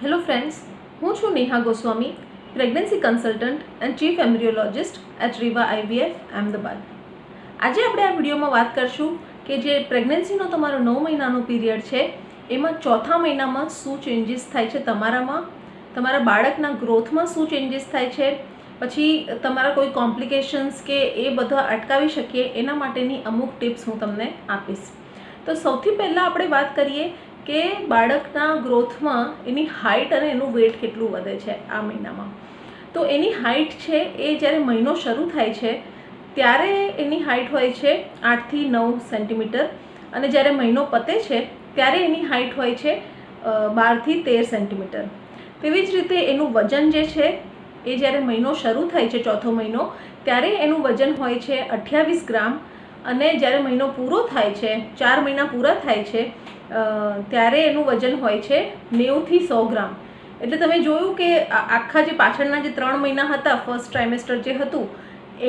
Hello friends, હું છું Neha Goswami, pregnancy consultant and chief embryologist at Riva IVF Ahmedabad. આજે આપણે આ વિડીયોમાં વાત કરશું કે જે પ્રેગ્નન્સીનો તમારો 9 મહિનાનો પીરિયડ છે એમાં ચોથા મહિનામાં શું ચેન્જીસ થાય છે તમારામાં, તમારા બાળકના ગ્રોથમાં શું ચેન્જીસ થાય છે, પછી તમારા કોઈ કોમ્પ્લિકેશન્સ કે એ બધા અટકાવી શકીએ એના માટેની અમુક ટિપ્સ હું તમને આપીશ. તો સૌથી પહેલાં આપણે વાત કરીએ કે બાળકના ગ્રોથમાં એની હાઇટ અને એનું વેટ કેટલું વધે છે આ મહિનામાં. તો એની હાઇટ છે એ જ્યારે મહિનો શરૂ થાય છે ત્યારે એની હાઇટ હોય છે 8 થી 9 સેન્ટીમીટર અને જ્યારે મહિનો પતે છે ત્યારે એની હાઇટ હોય છે 12 થી 13 સેન્ટીમીટર. તેવી જ રીતે એનું વજન જે છે એ જ્યારે મહિનો શરૂ થાય છે ચોથો મહિનો ત્યારે એનું વજન હોય છે 28 ગ્રામ અને જ્યારે મહિનો પૂરો થાય છે 4 મહિના પૂરા થાય છે ત્યારે એનું વજન હોય છે 90 થી 100 ગ્રામ. એટલે તમે જોયું કે આખા જે પાછળના જે 3 મહિના હતા, ફર્સ્ટ ટ્રાઇમેસ્ટર જે હતું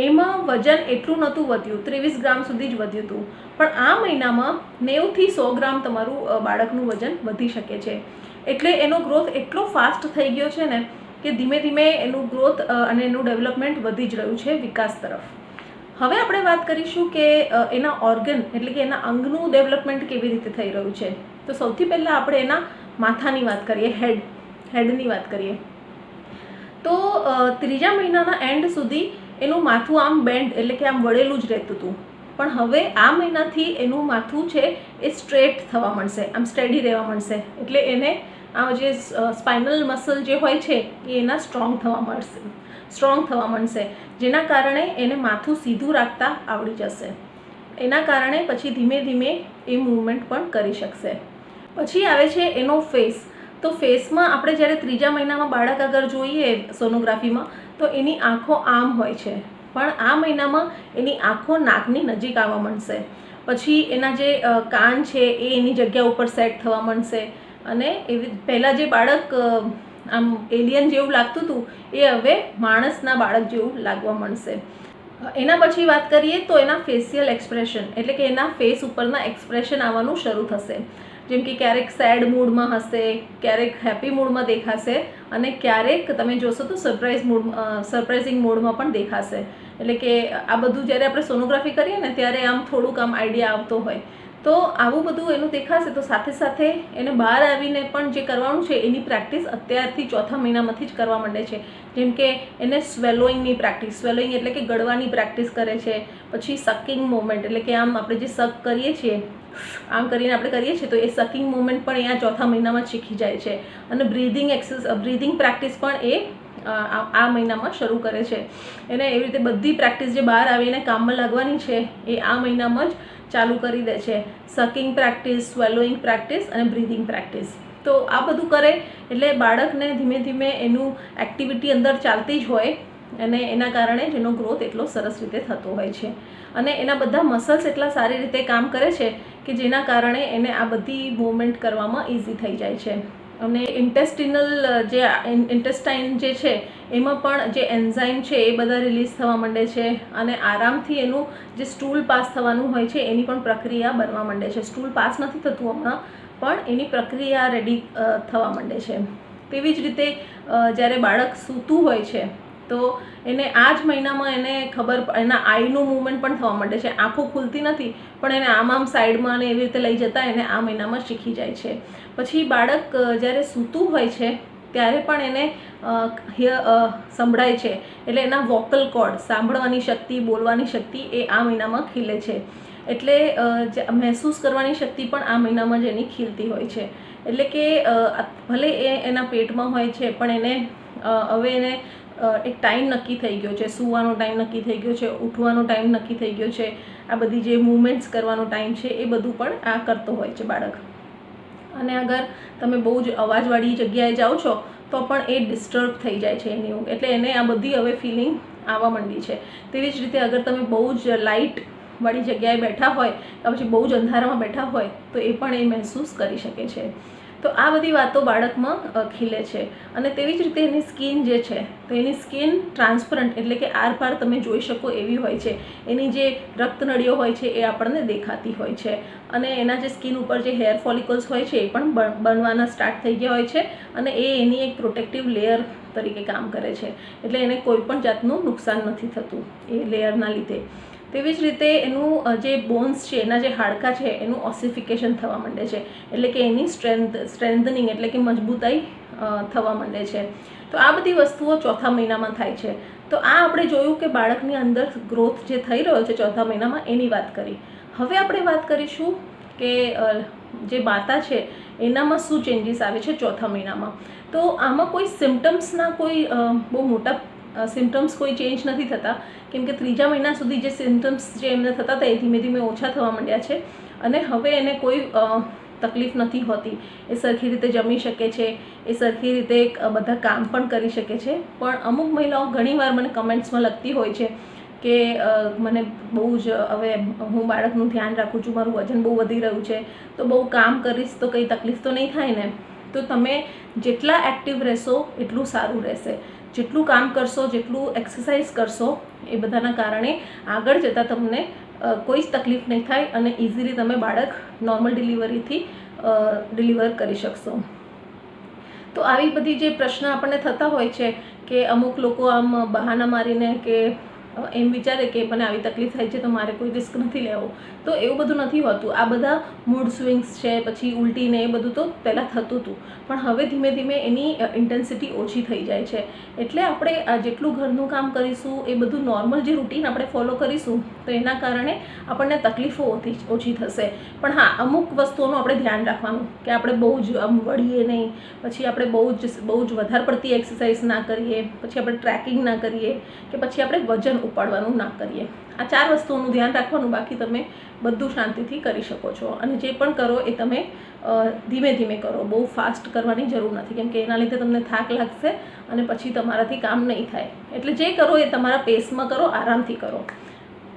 એમાં વજન એટલું નહોતું વધ્યું, 23 ગ્રામ સુધી જ વધ્યું હતું. પણ આ મહિનામાં 90 થી 100 ગ્રામ તમારું બાળકનું વજન વધી શકે છે. એટલે એનો ગ્રોથ એટલો ફાસ્ટ થઈ ગયો છે ને કે ધીમે ધીમે એનું ગ્રોથ અને એનું ડેવલપમેન્ટ વધી જ રહ્યું છે વિકાસ તરફ. હવે આપણે વાત કરીશું કે એના ઓર્ગન એટલે કે એના અંગનું ડેવલપમેન્ટ કેવી રીતે થઈ રહ્યું છે. તો સૌથી પહેલાં આપણે એના માથાની વાત કરીએ, હેડની વાત કરીએ. તો ત્રીજા મહિનાના એન્ડ સુધી એનું માથું આમ બેન્ડ એટલે કે આમ વળેલું જ રહેતું હતું. પણ હવે આ મહિનાથી એનું માથું છે એ સ્ટ્રેટ થવા માંડશે, આમ સ્ટેડી રહેવા માંડશે. એટલે એને આ જે સ્પાઇનલ મસલ જે હોય છે એ એના સ્ટ્રોંગ થવા માંડશે, જેના કારણે એને માથું સીધું રાખતા આવડી જશે. એના કારણે પછી ધીમે ધીમે એ મૂવમેન્ટ પણ કરી શકશે. પછી આવે છે એનો ફેસ. તો ફેસમાં આપણે જ્યારે ત્રીજા મહિનામાં બાળક અગર જોઈએ સોનોગ્રાફીમાં તો એની આંખો આમ હોય છે, પણ આ મહિનામાં એની આંખો નાકની નજીક આવવા માંડશે. પછી એના જે કાન છે એ એની જગ્યા ઉપર સેટ થવા માંડશે અને એવી પહેલાં જે બાળક આમ એલિયન જેવું લાગતું હતું એ હવે માણસના બાળક જેવું લાગવા માંડશે. એના પછી વાત કરીએ તો એના ફેશિયલ એક્સપ્રેશન એટલે કે એના ફેસ ઉપરના એક્સપ્રેશન આવવાનું શરૂ થશે. જેમ કે ક્યારેક સેડ મૂડમાં હશે, ક્યારેક હેપી મૂડમાં દેખાશે અને ક્યારેક તમે જોશો તો સરપ્રાઇઝિંગ મૂડમાં પણ દેખાશે. એટલે કે આ બધું જ્યારે આપણે સોનોગ્રાફી કરીએ ને ત્યારે આમ થોડુંક આમ આઈડિયા આવતો હોય. તો આવું બધું એનું દેખાશે. તો સાથે સાથે એને બહાર આવીને પણ જે કરવાનું છે એની પ્રેક્ટિસ અત્યારથી ચોથા મહિનામાંથી જ કરવા માંડે છે. જેમ કે એને સ્વેલોઈંગની પ્રેક્ટિસ, સ્વેલોઈંગ એટલે કે ગળવાની પ્રેક્ટિસ કરે છે. પછી સકિંગ મુવમેન્ટ એટલે કે આમ આપણે જે સક કરીએ છીએ, આમ કરીને આપણે કરીએ છીએ તો એ સકિંગ મુવમેન્ટ પણ અહીંયા ચોથા મહિનામાં જ શીખી જાય છે. અને બ્રીધિંગ પ્રેક્ટિસ પણ એ આ મહિનામાં શરૂ કરે છે. એને એવી રીતે બધી પ્રેક્ટિસ જે બહાર આવીને કામમાં લાગવાની છે એ આ મહિનામાં જ ચાલુ કરી દે છે. સકિંગ પ્રેક્ટિસ, સ્વેલોઈંગ પ્રેક્ટિસ અને બ્રીધિંગ પ્રેક્ટિસ. તો આ બધું કરે એટલે બાળકને ધીમે ધીમે એનું એક્ટિવિટી અંદર ચાલતી જ હોય અને એના કારણે જ એનો ગ્રોથ એટલો સરસ રીતે થતો હોય છે. અને એના બધા મસલ્સ એટલા સારી રીતે કામ કરે છે કે જેના કારણે એને આ બધી મૂવમેન્ટ કરવામાં ઇઝી થઈ જાય છે. અને ઇન્ટેસ્ટાઇન જે છે એમાં પણ જે એન્ઝાઇમ છે એ બધા રિલીઝ થવા માંડે છે અને આરામથી એનું જે સ્ટૂલ પાસ થવાનું હોય છે એની પણ પ્રક્રિયા બનવા માંડે છે. સ્ટૂલ પાસ નથી થતું હમણાં, પણ એની પ્રક્રિયા રેડી થવા માંડે છે. તેવી જ રીતે જ્યારે બાળક સૂતું હોય છે તો એને આ જ મહિનામાં એને એના આઈનું મૂવમેન્ટ પણ થવા માંડે છે. આંખો ખુલતી નથી પણ એને આમ સાઈડમાં અને એવી રીતે લઈ જતા એને આ મહિનામાં શીખી જાય છે. પછી બાળક જ્યારે સૂતું હોય છે ત્યારે પણ એને સંભળાય છે. એટલે એના વોકલ કોર્ડ, સાંભળવાની શક્તિ, બોલવાની શક્તિ એ આ મહિનામાં ખીલે છે. એટલે મહેસૂસ કરવાની શક્તિ પણ આ મહિનામાં જ એની ખીલતી હોય છે. એટલે કે ભલે એ એના પેટમાં હોય છે પણ એને હવે એને એક ટાઈમ નક્કી થઈ ગયો છે, સૂવાનો ટાઈમ નક્કી થઈ ગયો છે, ઉઠવાનો ટાઈમ નક્કી થઈ ગયો છે. આ બધી જે મૂવમેન્ટ્સ કરવાનો ટાઈમ છે એ બધું પણ આ કરતો હોય છે બાળક. અને અગર તમે બહુ જ અવાજવાળી જગ્યાએ જાઓ છો તો પણ એ ડિસ્ટર્બ થઈ જાય છે એની ઊંઘ. એટલે એને આ બધી હવે ફિલિંગ આવવા માંડી છે. તેવી જ રીતે અગર તમે બહુ જ લાઇટવાળી જગ્યાએ બેઠા હોય કે પછી બહુ જ અંધારામાં બેઠા હોય તો એ પણ એ મહેસૂસ કરી શકે છે. તો આ બધી વાતો બાળકમાં ખીલે છે. અને તેવી જ રીતે એની સ્કિન જે છે તો એની સ્કિન ટ્રાન્સપરન્ટ એટલે કે આરપાર તમે જોઈ શકો એવી હોય છે. એની જે રક્તનળીઓ હોય છે એ આપણને દેખાતી હોય છે. અને એના જે સ્કિન ઉપર જે હેર ફોલિકલ્સ હોય છે એ પણ બનવાના સ્ટાર્ટ થઈ ગયા હોય છે. અને એ એની એક પ્રોટેક્ટિવ લેયર તરીકે કામ કરે છે. એટલે એને કોઈ પણ જાતનું નુકસાન નથી થતું એ લેયરના લીધે. તેવી જ રીતે એનું જે બોન્સ છે, એના જે હાડકાં છે એનું ઓસિફિકેશન થવા માંડે છે. એટલે કે એની સ્ટ્રેન્થનિંગ એટલે કે મજબૂતાઈ થવા માંડે છે. તો આ બધી વસ્તુઓ ચોથા મહિનામાં થાય છે. તો આ આપણે જોયું કે બાળકની અંદર ગ્રોથ જે થઈ રહ્યો છે ચોથા મહિનામાં એની વાત કરી. હવે આપણે વાત કરીશું કે જે માતા છે એનામાં શું ચેન્જીસ આવે છે ચોથા મહિનામાં. તો આમાં કોઈ સિમ્ટમ્સના કોઈ બહુ મોટા સિમ્ટમ્સ કોઈ ચેન્જ નથી થતા, કેમ કે ત્રીજા મહિના સુધી જે સિમ્ટમ્સ જે એમને થતા હતા એ ધીમે ધીમે ઓછા થવા માંડ્યા છે. અને હવે એને કોઈ તકલીફ નથી હોતી. એ સરખી રીતે જમી શકે છે, એ સરખી રીતે બધા કામ પણ કરી શકે છે. પણ અમુક મહિલાઓ ઘણીવાર મને કમેન્ટ્સમાં લખતી હોય છે કે મને બહુ જ હવે હું બાળકનું ધ્યાન રાખું છું, મારું વજન બહુ વધી રહ્યું છે, તો બહુ કામ કરીશ તો કંઈ તકલીફ તો નહીં થાય ને. તો તમે જેટલા એક્ટિવ રહેશો એટલું સારું રહેશે. જેટલું કામ કરશો, જેટલું એક્સરસાઇઝ કરશો એ બધાના કારણે આગળ જતાં તમને કોઈ જ તકલીફ નહીં થાય અને ઇઝીલી તમે બાળક નોર્મલ ડિલિવરીથી ડિલિવર કરી શકશો. તો આવી બધી જે પ્રશ્ન આપણને થતા હોય છે કે અમુક લોકો આમ બહાના મારીને કે એમ વિચારે કે મને આવી તકલીફ થાય છે તો મારે કોઈ રિસ્ક નથી લેવો. તો એવું બધું નથી હોતું. આ બધા મૂડ સ્વિંગ્સ છે, પછી ઉલટીને એ બધું તો પહેલાં થતું હતું, પણ હવે ધીમે ધીમે એની ઇન્ટેન્સિટી ઓછી થઈ જાય છે. એટલે આપણે જેટલું ઘરનું કામ કરીશું, એ બધું નોર્મલ જે રૂટીન આપણે ફોલો કરીશું તો એના કારણે આપણને તકલીફો ઓછી થશે. પણ હા, અમુક વસ્તુઓનું આપણે ધ્યાન રાખવાનું કે આપણે બહુ જ આમ વળીએ નહીં, પછી આપણે બહુ જ વધારે પડતી એક્સરસાઇઝ ના કરીએ, પછી આપણે ટ્રેકિંગ ના કરીએ, કે પછી આપણે વજન ઉપાડવાનું ના કરીએ. આ 4 વસ્તુઓનું ધ્યાન રાખવાનું. બાકી તમે બધું શાંતિથી કરી શકો છો. અને જે પણ કરો એ તમે ધીમે ધીમે કરો, બહુ ફાસ્ટ કરવાની જરૂર નથી, કેમ કે એના લીધે તમને થાક લાગશે અને પછી તમારાથી કામ નહીં થાય. એટલે જે કરો એ તમારા પેસમાં કરો, આરામથી કરો.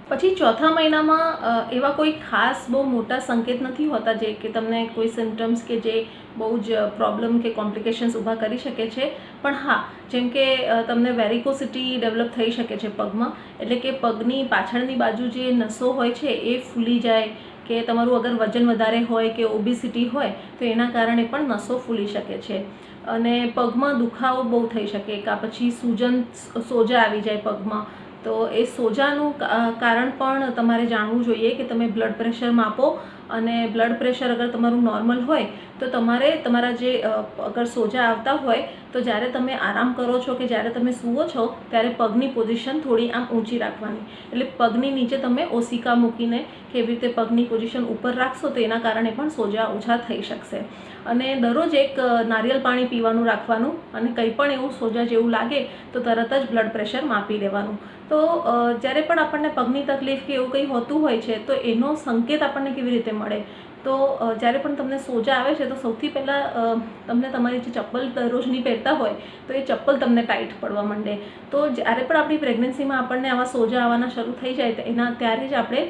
પછી ચોથા મહિનામાં એવા કોઈ ખાસ બહુ મોટા સંકેત નથી હોતા જે કે તમને કોઈ સિમ્ટમ્સ કે જે બહુ જ પ્રોબ્લેમ કે કોમ્પ્લિકેશન્સ ઊભા કરી શકે છે. પણ હા, જેમ કે તમને વેરિકોસિટી ડેવલપ થઈ શકે છે પગમાં, એટલે કે પગની પાછળની બાજુ જે નસો હોય છે એ ફૂલી જાય, કે તમારું અગર વજન વધારે હોય કે ઓબેસિટી હોય તો એના કારણે પણ નસો ફૂલી શકે છે. અને પગમાં દુખાવો બહુ થઈ શકે, કાં પછી સોજા આવી જાય પગમાં. તો એ સોજાનું કારણ પણ તમારે જાણવું જોઈએ કે તમે બ્લડ પ્રેશર માપો. અને બ્લડ પ્રેશર અગર તમારું નોર્મલ હોય તો તમારે તમારા જે અગર સોજા આવતા હોય તો જ્યારે તમે આરામ કરો છો કે જ્યારે તમે સૂવો છો ત્યારે પગની પોઝિશન થોડી આમ ઊંચી રાખવાની. એટલે પગની નીચે તમે ઓસિકા મૂકીને કેવી રીતે પગની પોઝિશન ઉપર રાખશો તો એના કારણે પણ સોજા ઓછા થઈ શકશે. અને દરરોજ એક નારિયેળ પાણી પીવાનું રાખવાનું. અને કંઈ પણ એવું સોજા જેવું લાગે તો તરત જ બ્લડ પ્રેશર માપી લેવાનું. તો જ્યારે પણ આપણને પગની તકલીફ કે એવું કંઈ હોતું હોય છે તો એનો સંકેત આપણને કેવી રીતે મળે? તો જ્યારે પણ તમને સોજા આવે છે તો સૌથી પહેલાં તમને તમારી જે ચપ્પલ દરરોજની પહેરતા હોય તો એ ચપ્પલ તમને ટાઈટ પડવા માંડે. તો જ્યારે પણ આપણી પ્રેગ્નન્સીમાં આપણને આવા સોજા આવવાના શરૂ થઈ જાય તો ત્યારે જ આપણે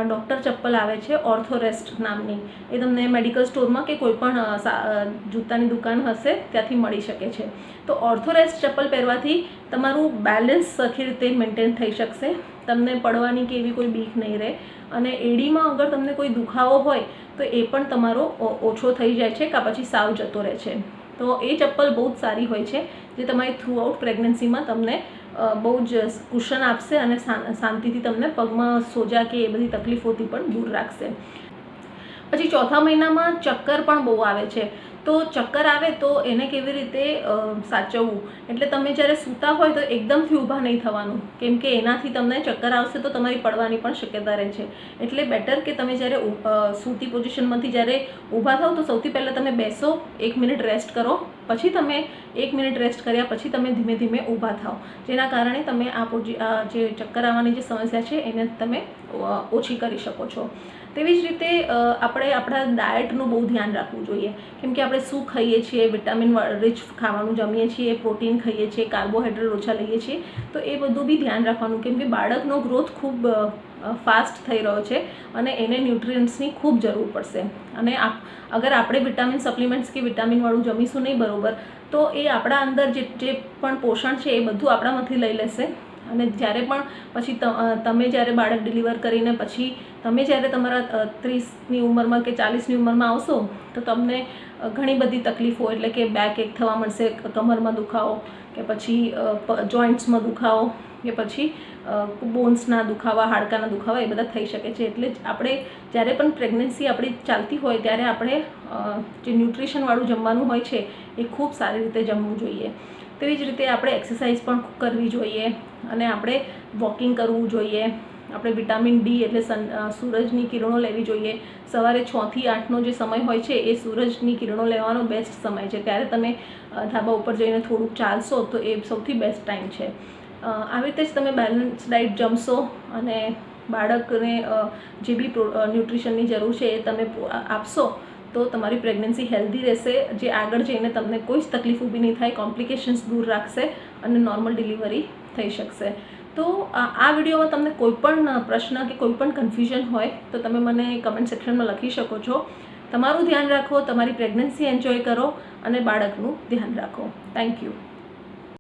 ડૉક્ટર ચપ્પલ આવે છે ઓર્થોરેસ્ટ નામની, એ તમને મેડિકલ સ્ટોરમાં કે કોઈ પણ જૂતાની દુકાન હશે ત્યાંથી મળી શકે છે. તો ઓર્થોરેસ્ટ ચપ્પલ પહેરવાથી તમારું બેલેન્સ સરખી રીતે મેન્ટેન થઈ શકશે, તમને પડવાની કે એવી કોઈ બીક નહીં રહે. અને એડીમાં અગર તમને કોઈ દુખાવો હોય તો એ પણ તમારો ઓછો થઈ જાય છે, કાં પછી સાવ જતો રહે છે. તો એ ચપ્પલ બહુ જ સારી હોય છે જે તમારી થ્રુ આઉટ પ્રેગ્નન્સીમાં તમને બહુ જ કુશન આપશે અને શાંતિથી તમને પગમાં સોજા કે એ બધી તકલીફોથી પણ દૂર રાખશે. પછી ચોથા મહિનામાં ચક્કર પણ બહુ આવે છે. તો ચક્કર આવે તો એને કેવી રીતે સાચવવું? એટલે તમે જ્યારે સૂતા હોય તો એકદમથી ઊભા નહીં થવાનું, કેમ કે એનાથી તમને ચક્કર આવશે તો તમારી પડવાની પણ શક્યતા રહે છે. એટલે બેટર કે તમે જ્યારે સૂતી પોઝિશનમાંથી જ્યારે ઊભા થાવ તો સૌથી પહેલાં તમે બેસો, 1 મિનિટ રેસ્ટ કરો, પછી તમે 1 મિનિટ રેસ્ટ કર્યા પછી તમે ધીમે ધીમે ઊભા થાવ, જેના કારણે તમે આ જે ચક્કર આવવાની જે સમસ્યા છે એને તમે ઓછી કરી શકો છો. તેવી જ રીતે આપણે આપણા ડાયટનું બહુ ધ્યાન રાખવું જોઈએ, કેમ કે આપણે શું ખાઈએ છીએ, વિટામિન રિચ ખાવાનું જમીએ છીએ, પ્રોટીન ખાઈએ છીએ, કાર્બોહાઈડ્રેટ ઓછા લઈએ છીએ, તો એ બધું બી ધ્યાન રાખવાનું, કેમ કે બાળકનો ગ્રોથ ખૂબ ફાસ્ટ થઈ રહ્યો છે અને એને ન્યુટ્રિયન્ટ્સની ખૂબ જરૂર પડશે. અને અગર આપણે વિટામિન સપ્લિમેન્ટ્સ કે વિટામિનવાળું જમીશું નહીં બરાબર, તો એ આપણા અંદર જે પણ પોષણ છે એ બધું આપણામાંથી લઈ લેશે. અને જ્યારે પણ પછી તમે જ્યારે બાળક ડિલિવર કરીને પછી તમે જ્યારે તમારા 30ની ઉંમરમાં કે 40ની ઉંમરમાં આવશો તો તમને ઘણી બધી તકલીફો, એટલે કે બેક એક થવા મળશે, કમરમાં દુખાવો કે પછી જોઈન્ટ્સમાં દુખાવો કે પછી બોન્સના દુખાવા, હાડકાના દુખાવા એ બધા થઈ શકે છે. એટલે જ આપણે જ્યારે પણ પ્રેગ્નન્સી આપણી ચાલતી હોય ત્યારે આપણે જે ન્યુટ્રિશનવાળું જમવાનું હોય છે એ ખૂબ સારી રીતે જમવું જોઈએ. તેવી જ રીતે આપણે એક્સરસાઇઝ પણ કરવી જોઈએ અને આપણે વોકિંગ કરવું જોઈએ. આપણે વિટામિન ડી એટલે સૂરજની કિરણો લેવી જોઈએ. સવારે 6 થી 8નો જે સમય હોય છે એ સૂરજની કિરણો લેવાનો બેસ્ટ સમય છે. ત્યારે તમે ધાબા ઉપર જઈને થોડુંક ચાલશો તો એ સૌથી બેસ્ટ ટાઈમ છે. આવી રીતે જ તમે બેલેન્સ ડાયટ જમશો અને બાળકને જે બી ન્યુટ્રિશનની જરૂર છે એ તમે આપશો તો તમારી પ્રેગ્નન્સી હેલ્ધી રહેશે, જે આગળ જઈને તમને કોઈ જ તકલીફ ઊભી નહીં થાય, કોમ્પ્લિકેશન્સ દૂર રાખશે અને નોર્મલ ડિલિવરી થઈ શકશે. તો આ વિડીયોમાં તમને કોઈ પણ પ્રશ્ન કે કોઈ પણ કન્ફ્યુઝન હોય તો તમે મને કમેન્ટ સેક્શનમાં લખી શકો છો. તમારું ધ્યાન રાખો, તમારી પ્રેગ્નન્સી એન્જોય કરો અને બાળકનું ધ્યાન રાખો. Thank you.